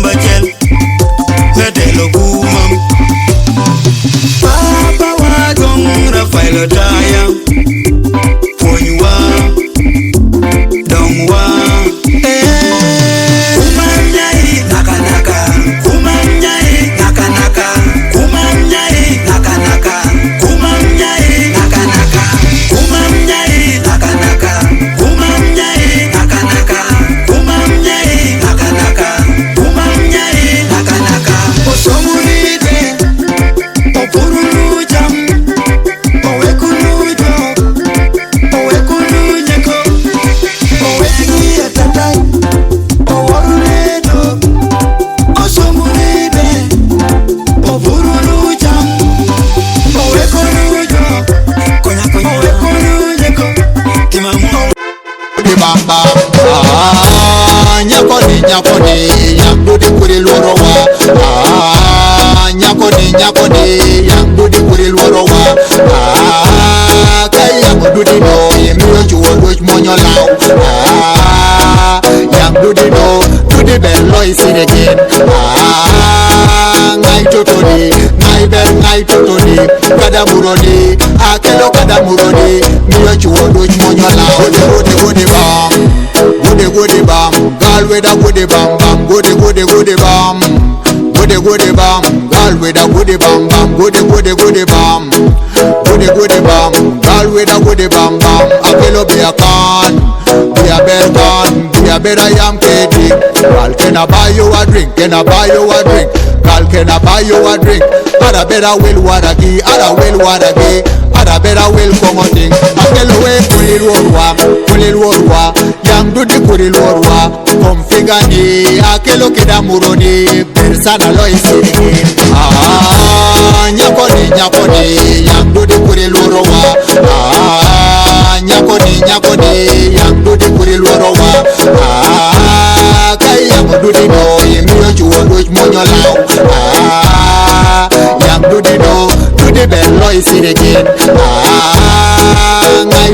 Samba Chel Medelo Kumam Papa wa Dong Rafael Taya Ponywa Dongwa Kumam Nyai Naka Naka Kumam Nyai Naka Naka Kumam Nyai Naka Naka Kumam Nyai Naka Naka Kumam Nyai Naka Naka Kumam Nyai Naka Naka Kumam Nyai Naka Naka Kumam Nyai Naka Naka Osomuride Opurulu Jam Owekulu Jok Owekulu Nyeko Oweki Atatai Oworuledo Osomuride Opurulu Jam Owekulu Jok Owekulu Nyeko Kumam Bamba nyakoni yang do de kuri loro wa nyakoni yang do de kuri loro wa kay yang do de no yemi ju wo monyo law yang do de no do de bello is it again ngai totoni ngai totoni kada muroni akelo kada muroni mi ju wo monyo law de bam gal with a goody bam bam goody bam gal with a goody bam bam goody bam gal with a goody bam bam akelo be a can be a better yam kedi gal can I buy you a drink gal can I buy you a drink ada better will wadagi ada better will komoting akelo we kulilorwa yang do di kulilorwa konfigani akelo keda muroni persana lo isiri nyakoni yang do di kulilorwa nyakoni yang do di kulilorwa kay yang do di no yemi ju wo monyo law yang do di no do di bello isiri again ngai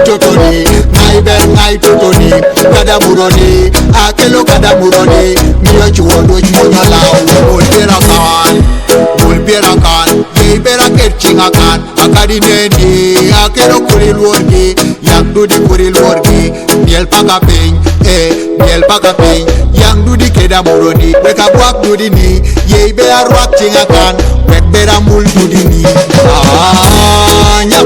totoni kada muroni akelo kada muroni miyo chuo do monyo law bulbera kan yebera ketchinga kan akadi neni akelo kuril worgi yang do di kuril worgi miel paka pin yang do di keda muroni weka buak do di ni yebera ruak chinga kan wek bera mul do di ni